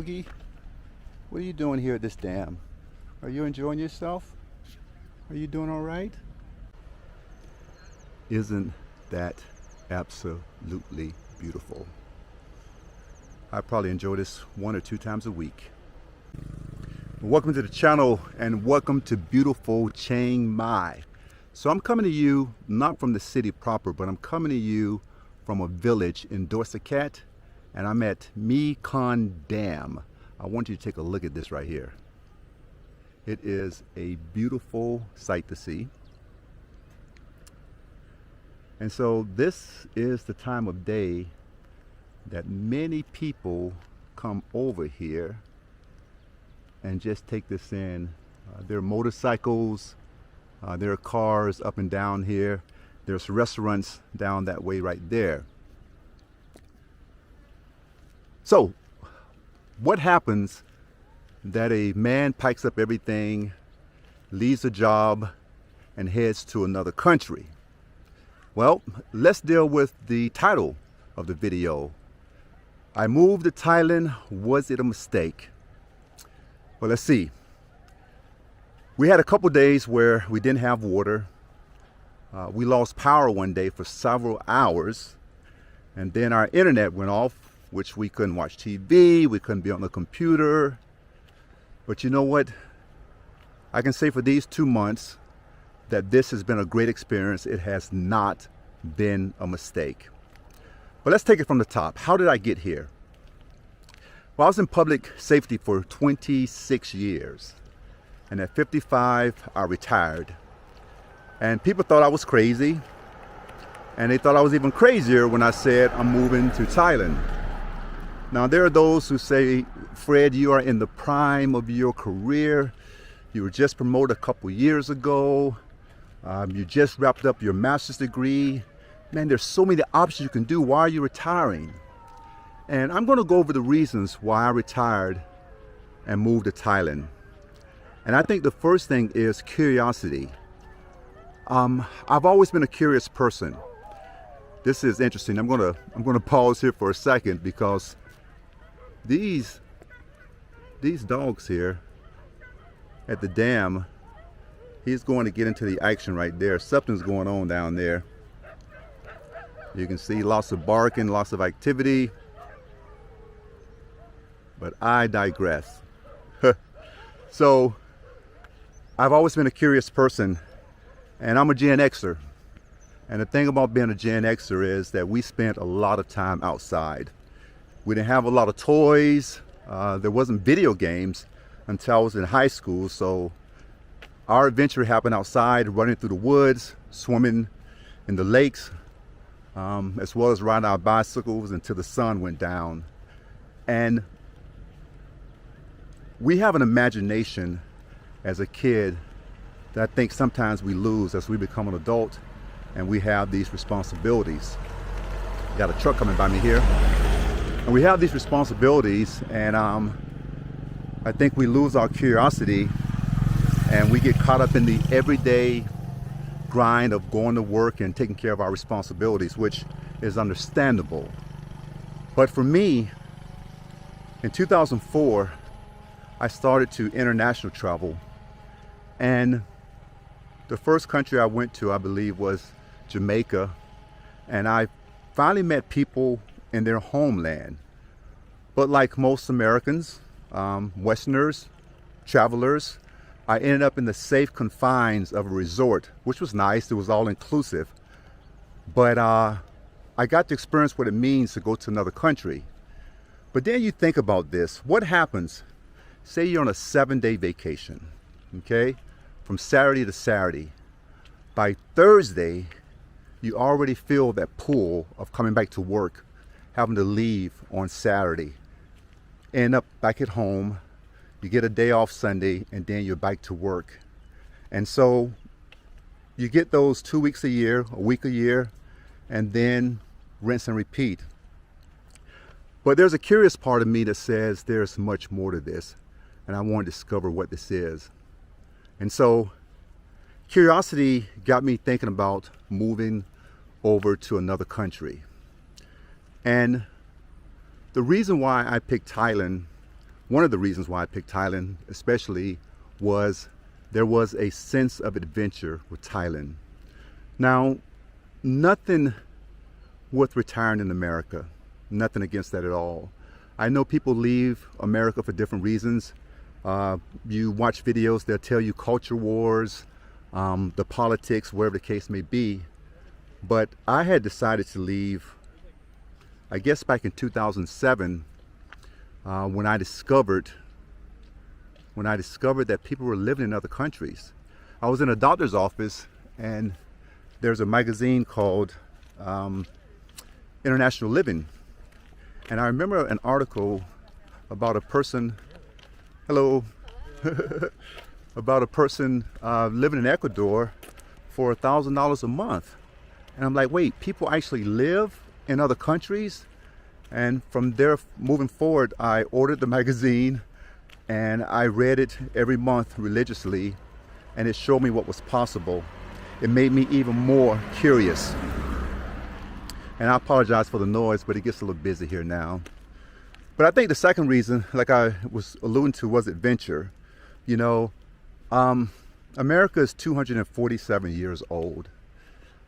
Oogie, what are you doing here at this dam? Are you enjoying yourself? Are you doing all right? Isn't that absolutely beautiful? I probably enjoy this 1 or 2 times a week. Welcome to the channel and welcome to beautiful Chiang Mai. So I'm coming to you not from the city proper, but I'm coming to you from a village in Expat, and I'm at My Con Dam. I want you to take a look at this right here. It is a beautiful sight to see. And so this is the time of day that many people come over here and just take this in. There are motorcycles, there are cars up and down here. There's restaurants down that way right there. So, what happens that a man packs up everything, leaves a job, and heads to another country? Well, let's deal with the title of the video. I moved to Thailand, was it a mistake? Well, let's see. We had a couple days where we didn't have water. We lost power one day for several hours, and then our internet went off, which we couldn't watch TV, we couldn't be on the computer. But you know what? I can say for these 2 months that this has been a great experience. It has not been a mistake. But let's take it from the top. How did I get here? Well, I was in public safety for 26 years. And at 55, I retired. And people thought I was crazy. And they thought I was even crazier when I said I'm moving to Thailand. Now, there are those who say, Fred, you are in the prime of your career. You were just promoted a couple years ago. You just wrapped up your master's degree. Man, there's so many options you can do. Why are you retiring? And I'm going to go over the reasons why I retired and moved to Thailand. And I think the first thing is curiosity. I've always been a curious person. This is interesting. I'm gonna pause here for a second because these dogs here at the dam, he's going to get into the action right there. Something's going on down there. You can see lots of barking, lots of activity. But I digress. So, I've always been a curious person, and I'm a Gen Xer. And the thing about being a Gen Xer is that we spent a lot of time outside. We didn't have a lot of toys. There wasn't video games until I was in high school. So our adventure happened outside, running through the woods, swimming in the lakes, as well as riding our bicycles until the sun went down. And we have an imagination as a kid that I think sometimes we lose as we become an adult and we have these responsibilities. Got a truck coming by me here. And we have these responsibilities, and I think we lose our curiosity and we get caught up in the everyday grind of going to work and taking care of our responsibilities, which is understandable. But for me, in 2004, I started to international travel. And the first country I went to, I believe, was Jamaica. And I finally met people in their homeland. But like most Americans, Westerners, travelers, I ended up in the safe confines of a resort, which was nice. It was all inclusive. But I got to experience what it means to go to another country. But then you think about this. What happens? Say you're on a 7-day vacation, okay? From Saturday to Saturday. By Thursday, you already feel that pull of coming back to work, having to leave on Saturday. End up back at home, you get a day off Sunday, and then you're back to work. And so you get those 2 weeks a year, a week a year, and then rinse and repeat. But there's a curious part of me that says there's much more to this, and I want to discover what this is. And so curiosity got me thinking about moving over to another country. And the reason why I picked Thailand one of the reasons why I picked Thailand especially was there was a sense of adventure with Thailand. Now, nothing worth retiring in America. Nothing against that at all. I know people leave America for different reasons. You watch videos, they'll tell you culture wars, the politics, wherever the case may be. But I had decided to leave, I guess back in 2007, when I discovered that people were living in other countries. I was in a doctor's office, and there's a magazine called International Living. And I remember an article about a person, about a person living in Ecuador for $1,000 a month. And I'm like, wait, people actually live in other countries? And from there moving forward, I ordered the magazine and I read it every month religiously, and it showed me what was possible. It made me even more curious. And I apologize for the noise, but it gets a little busy here now. But I think the second reason, like I was alluding to, was adventure. You know, America is 247 years old,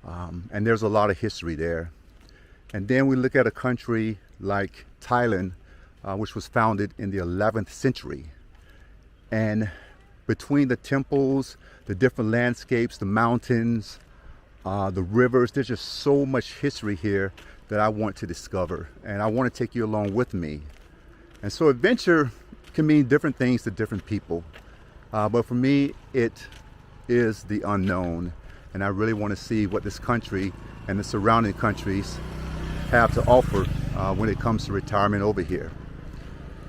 and there's a lot of history there. And then we look at a country like Thailand, which was founded in the 11th century. And between the temples, the different landscapes, the mountains, the rivers, there's just so much history here that I want to discover, and I want to take you along with me. And so adventure can mean different things to different people, but for me it is the unknown, and I really want to see what this country and the surrounding countries have to offer when it comes to retirement over here.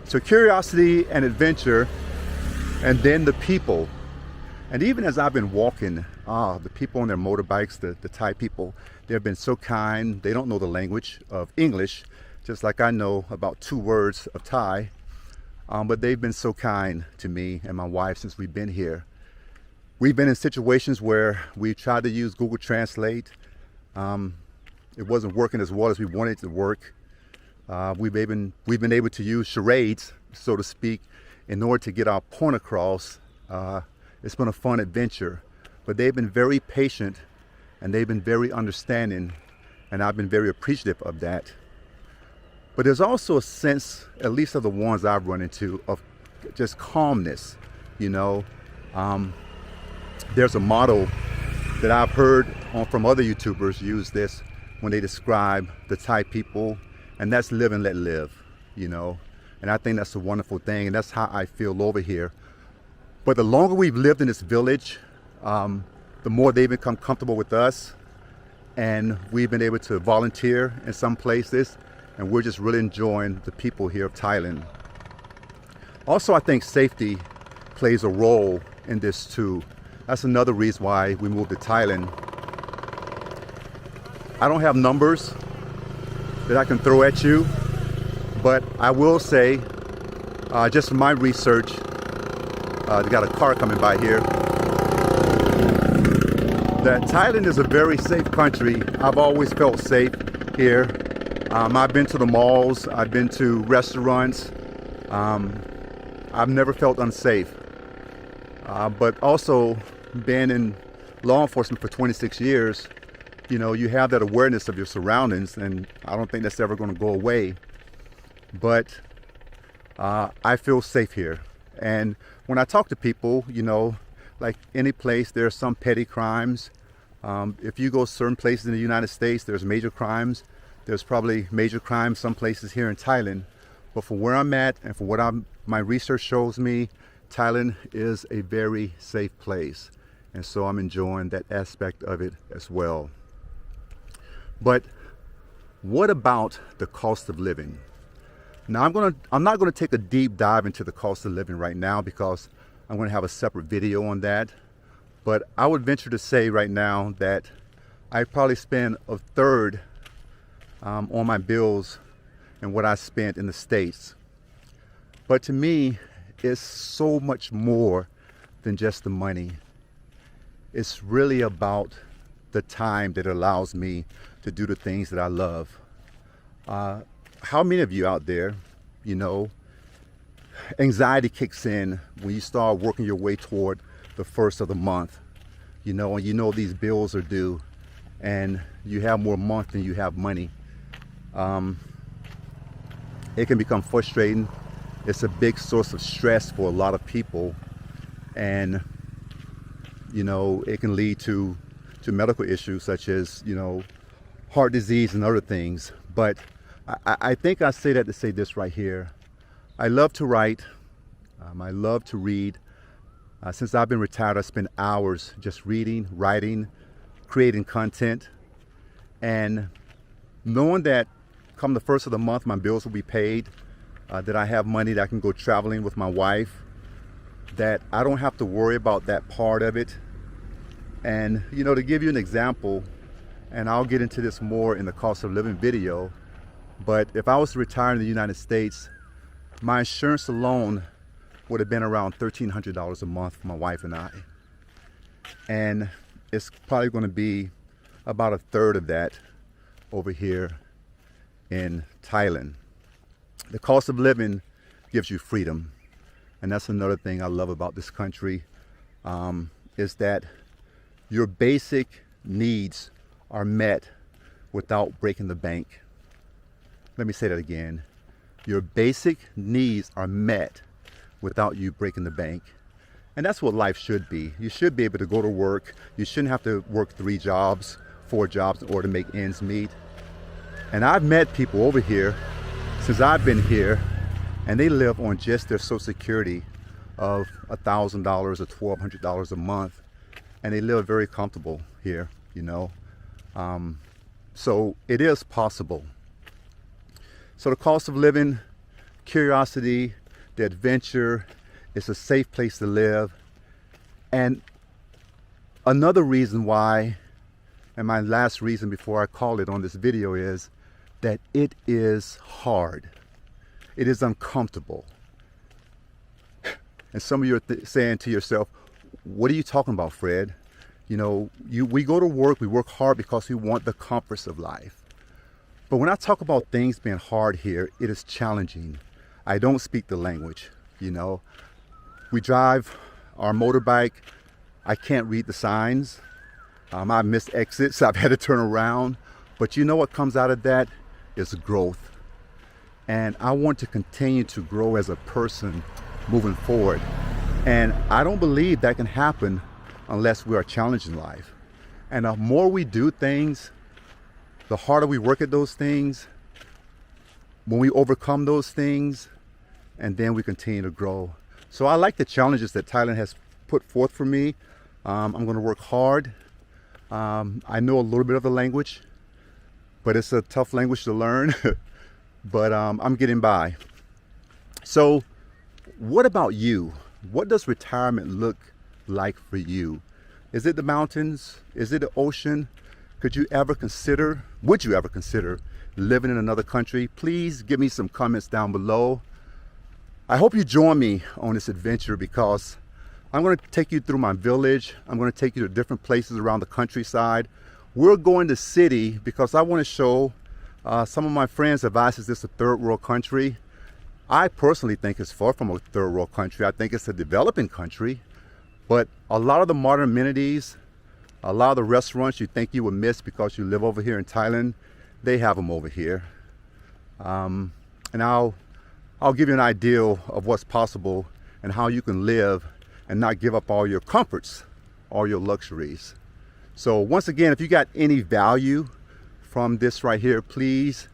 So curiosity and adventure, and then the people. And even as I've been walking, the people on their motorbikes, the Thai people, they've been so kind. They don't know the language of English, just like I know about 2 words of Thai. But they've been so kind to me and my wife since we've been here. We've been in situations where we tried to use Google Translate. It wasn't working as well as we wanted it to work. We've been able to use charades, so to speak, in order to get our point across. It's been a fun adventure, but they've been very patient and they've been very understanding, and I've been very appreciative of that. But there's also a sense, at least of the ones I've run into, of just calmness. You know, there's a motto that I've heard from other YouTubers use this when they describe the Thai people, and that's live and let live, you know. And I think that's a wonderful thing, and that's how I feel over here. But the longer we've lived in this village, the more they become comfortable with us, and we've been able to volunteer in some places, and we're just really enjoying the people here of Thailand. Also, I think safety plays a role in this too. That's another reason why we moved to Thailand. I don't have numbers that I can throw at you, but I will say, just from my research, they got a car coming by here, that Thailand is a very safe country. I've always felt safe here. I've been to the malls, I've been to restaurants. I've never felt unsafe. But also, being in law enforcement for 26 years, you know, you have that awareness of your surroundings, and I don't think that's ever going to go away. But I feel safe here. And when I talk to people, you know, like any place, there are some petty crimes. If you go certain places in the United States, there's major crimes. There's probably major crimes some places here in Thailand. But from where I'm at and from what my research shows me, Thailand is a very safe place. And so I'm enjoying that aspect of it as well. But what about the cost of living? Now I'm not going to take a deep dive into the cost of living right now, because I'm going to have a separate video on that. But I would venture to say right now that I probably spend a third on my bills and what I spent in the States. But to me, it's so much more than just the money. It's really about the time that allows me to do the things that I love. How many of you out there, you know, anxiety kicks in when you start working your way toward the first of the month, you know, and you know these bills are due and you have more month than you have money. It can become frustrating. It's a big source of stress for a lot of people, and you know, it can lead to medical issues such as, you know, heart disease and other things. But I think I say that to say this right here. I love to write. I love to read. Since I've been retired, I spend hours just reading, writing, creating content, and knowing that come the first of the month, my bills will be paid, that I have money that I can go traveling with my wife, that I don't have to worry about that part of it. And, you know, to give you an example, and I'll get into this more in the cost of living video, but if I was to retire in the United States, my insurance alone would have been around $1,300 a month for my wife and I. And it's probably going to be about a third of that over here in Thailand. The cost of living gives you freedom. And that's another thing I love about this country, is that your basic needs are met without breaking the bank. Let me say that again. Your basic needs are met without you breaking the bank. And that's what life should be. You should be able to go to work. You shouldn't have to work 3 jobs, 4 jobs in order to make ends meet. And I've met people over here since I've been here, and they live on just their Social Security of $1,000 or $1,200 a month, and they live very comfortable here, you know. So it is possible. So the cost of living, curiosity, the adventure, it's a safe place to live. And another reason why, and my last reason before I call it on this video, is that it is hard. It is uncomfortable. And some of you are saying to yourself, what are you talking about, Fred? You know, we go to work, we work hard because we want the comforts of life. But when I talk about things being hard here, it is challenging. I don't speak the language, you know. We drive our motorbike. I can't read the signs. I've missed exits. I've had to turn around. But you know what comes out of that is growth. And I want to continue to grow as a person moving forward. And I don't believe that can happen unless we are challenged in life. And the more we do things, the harder we work at those things, when we overcome those things, and then we continue to grow. So I like the challenges that Thailand has put forth for me. I'm going to work hard. I know a little bit of the language, but it's a tough language to learn. But I'm getting by. So what about you? What does retirement look like for you? Is it the mountains? Is it the ocean? Would you ever consider living in another country? Please give me some comments down below. I hope you join me on this adventure, because I'm going to take you through my village. I'm going to take you to different places around the countryside. We're going to city because I want to show some of my friends advise this a third world country. I personally think it's far from a third world country. I think it's a developing country. But a lot of the modern amenities, a lot of the restaurants you think you would miss because you live over here in Thailand, they have them over here. And I'll give you an idea of what's possible and how you can live and not give up all your comforts, all your luxuries. So once again, if you got any value from this right here, please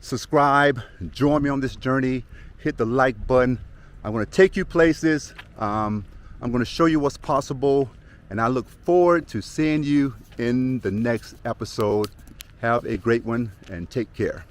subscribe, join me on this journey, hit the like button. I'm going to take you places. I'm going to show you what's possible, and I look forward to seeing you in the next episode. Have a great one and take care.